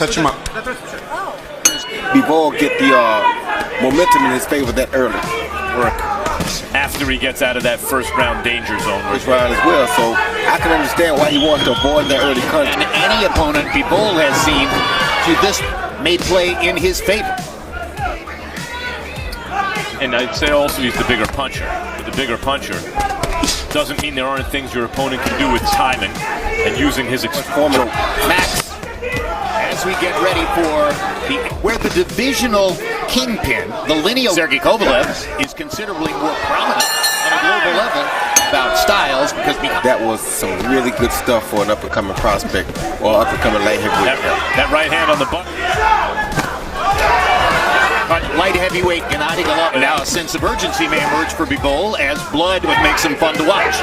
touch him up. Bivol get the momentum in his favor that early. Work after he gets out of that first round danger zone. First round as well, so I can understand why he wants to avoid that early contact. And any opponent Bivol has seen to this may play in his favor. And I'd say also he's the bigger puncher. But the bigger puncher doesn't mean there aren't things your opponent can do with timing and using his experience. Max, as we get ready for where the divisional kingpin, the lineal Sergey Kovalev, is considerably more prominent on a global level about styles because that was some really good stuff for an up-and-coming prospect or up-and-coming light heavyweight. That right hand on the button. Light heavyweight Gennady Golovkin. Now a sense of urgency may emerge for Bivol as blood would make him fun to watch.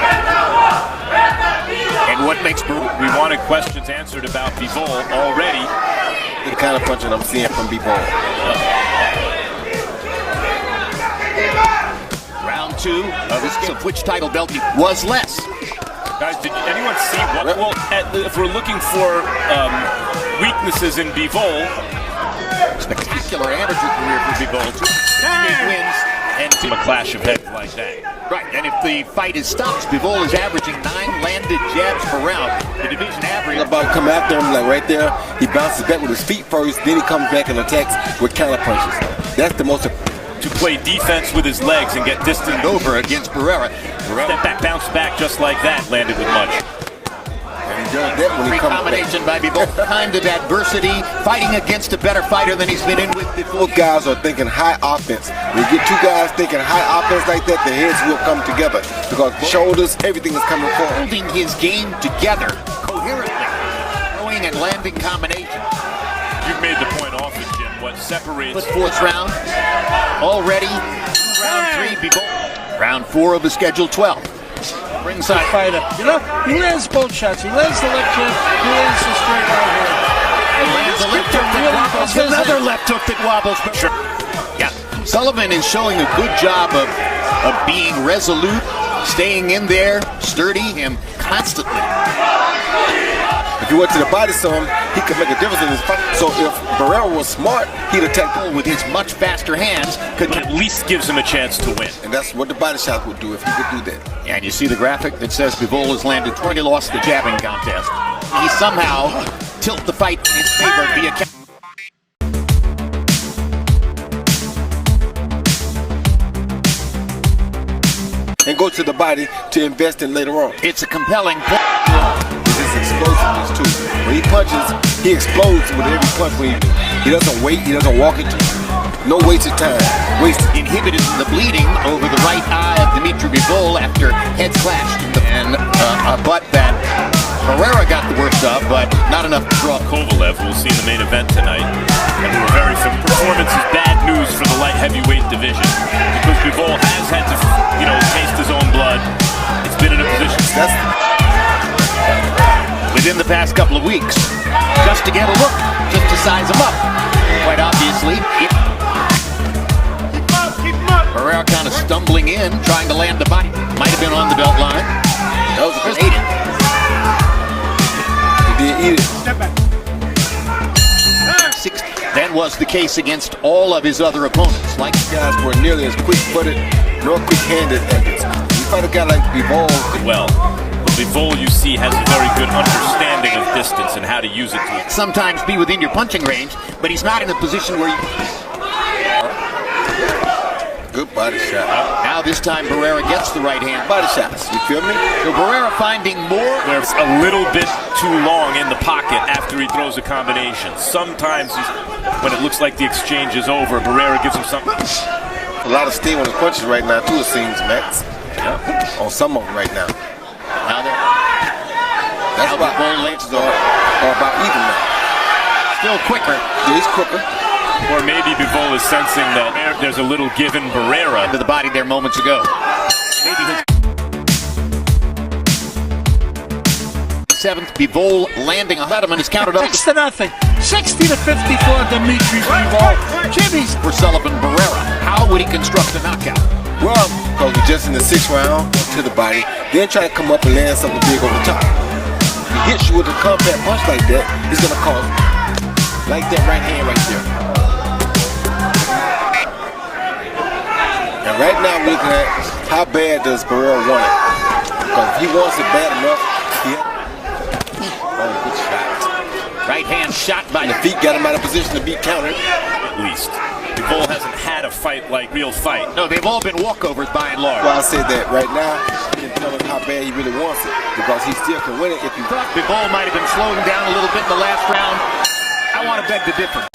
And what makes we wanted questions answered about Bivol already. The kind of punching I'm seeing from Bivol. Round 2 of which title belt was less. Guys, did anyone see what? Well, if we're looking for weaknesses in Bivol. Spectacular amateur career for Bivol. 2 wins and a clash of heads like that. Right, and if the fight is stopped, Bivol is averaging 9 landed jabs per round. The division average. About come after him like right there, he bounces back with his feet first, then he comes back and attacks with counter punches. That's the most. To play defense with his legs and get distant over against Barrera. Step back, bounce back just like that, landed with much. Great combination by Bivol. Kind of adversity, fighting against a better fighter than he's been in with before. Both guys are thinking high offense. When you get 2 guys thinking high offense like that, the heads will come together because shoulders, everything is coming forward. Holding his game together coherently, throwing and landing combinations. You've made the point often, Jim. What separates? Fourth round already. Round 3, Bivol. Round 4 of the schedule 12. Ringside fighter. You know, he lands both shots. He lands the left jab, he lands the straight right hand. He lands a left hook that wobbles, another left hook that wobbles. Sure. Yeah, Sullivan is showing a good job of being resolute, staying in there, sturdy, him constantly. If he went to the body some, he could make a difference in his fight. So if Barrera was smart, he'd attack with his much faster hands. Could at least gives him a chance to win. And that's what the body shot would do if he could do that. And you see the graphic that says Bivol has landed 20, lost the jabbing contest. He somehow tilt the fight in his favor via and go to the body to invest in later on. It's a compelling point. His explosiveness too. When he punches, he explodes with every punch. He doesn't wait, he doesn't walk into it. No wasted time. Wasted. Inhibited the bleeding over the right eye of Dmitry Bivol after heads clashed. And a butt that Barrera got the worst of, but not enough to draw. Kovalev, we'll see in the main event tonight. And we were very performance is bad news for the light heavyweight division because Bivol has had to, taste his own blood. It's been in a position within the past couple of weeks, just to get a look, just to size him up. Quite obviously, Barrera kind of stumbling in, trying to land the body. Might have been on the belt line. That was a great. He did eat it. Step back. That was the case against all of his other opponents. Like guys were nearly as quick-footed nor quick-handed as this. You fight a guy like Bivol. Well, Bivol, you see, has a very good understanding of distance and how to use it. Sometimes be within your punching range, but he's not in a position where you... Good body shot. Now this time Barrera gets the right hand. Body shots, you feel me? So Barrera finding more. There's a little bit too long in the pocket after he throws a combination. Sometimes when it looks like the exchange is over, Barrera gives him something. A lot of steel on his punches right now, too, it seems, Max. Yeah. On some of them right now. That's about both lengths are about even now. Still quicker. Yeah, he's quicker. Or maybe Bivol is sensing that there's a little give in Barrera. To the body there moments ago. Maybe his 7th, Bivol landing on Madison is counted up. 6-0. 60-54 Dmitry Bivol. Jimmy's for Sullivan Barrera. How would he construct a knockout? Well, because we're just in the 6th round to the body, then try to come up and land something big over the top. If he hits you with a compact punch like that, it's going to cause Like that right hand right there. And right now we're looking at how bad does Barrera want it. Because if he wants it bad enough, oh, good shot. Right hand shot by And the feet got him out of position to be countered. At least. Bivol hasn't had a fight like real fight. No, they've all been walkovers by and large. Well, I said that right now, he can tell us how bad he really wants it. Because he still can win it if he Thought Bivol might have been slowing down a little bit in the last round. I want to beg to differ.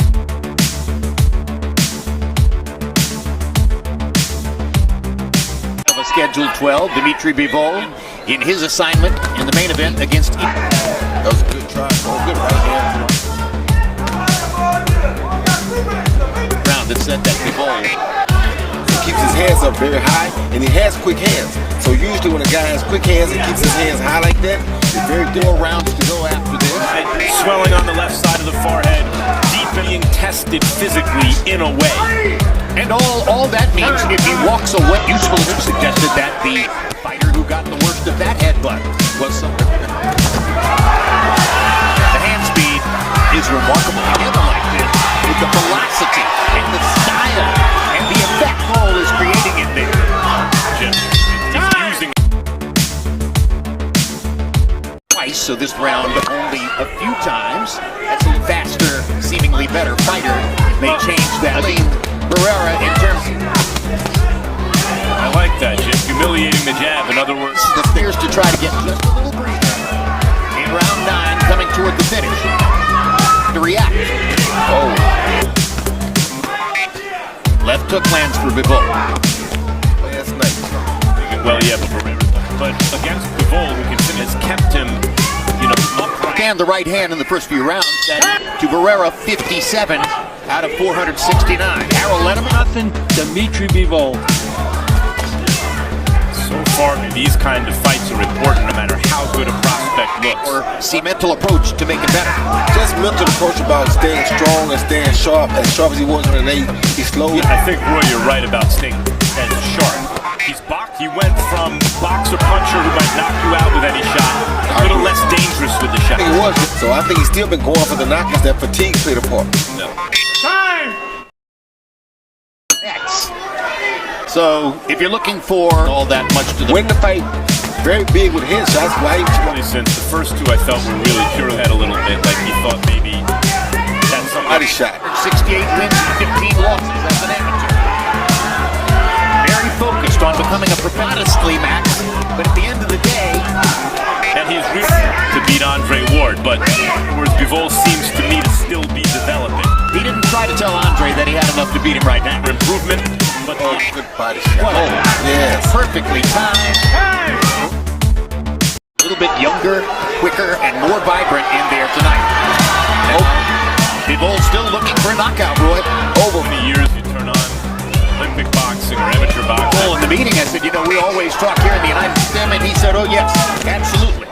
Of a scheduled 12, Dmitry Bivol in his assignment in the main event against. That was a good try. Oh, good right hand. Round that said that Bivol Keeps his hands up very high, and he has quick hands. So usually when a guy has quick hands and keeps his hands high like that, it's very difficult rounds to go after this. Swelling on the left side of the forehead, deep being tested physically in a way. and all that means if he walks away. Useful have suggested that the fighter who got the worst of that headbutt was something. The hand speed is remarkable. Together like this, with the velocity and the style and the effect Bivol is creating in there. Jim, he's using twice, so this round only a few times. That's a faster, seemingly better fighter. May change that. Barrera in terms. I like that, Jim. Humiliating the jab, in other words. The fears to try to get just a little breather. In round 9, coming toward the finish. To react. Oh. Left hook lands for Bivol. Last night. Well, yeah, but against Bivol, who has kept him, upright. And the right hand in the first few rounds. That to Barrera, 57 out of 469. Harold Letterman. Nothing, Dmitry Bivol. So far, these kind of fights are important no matter how good a prospect looks. Or see mental approach to make it better. Just mental approach about staying strong and staying sharp as he was on the day. He slowed. I think, Roy, you're right about staying as sharp. He went from boxer puncher who might knock you out with any shot, a little less dangerous with the shot. I think it was. So I think he's still been going for the knockouts. That fatigue played a part. No. X. So if you're looking for all that much to the Win the fight, very big with headshots. Why he Since the first two I felt were really pure head a little bit, like he thought maybe that's something. body shot. 68 wins, 15 losses as an amateur. Very focused on becoming a professional. Modestly, Max, but at the end of the day, And he's really to beat Andre Ward, but whereas Bivol seems to me to still be developing. he didn't try to tell Andre that he had enough to beat him right now. Improvement, but Oh, good body shot. Well, Yes. perfectly timed. A little bit younger, quicker, and more vibrant in there tonight. Oh, Bivol still looking for a knockout, Roy. over the years you turn on Olympic boxing or amateur boxing. Well, in the meeting, I said, we always talk here in the United States, and he said, oh, yes, absolutely.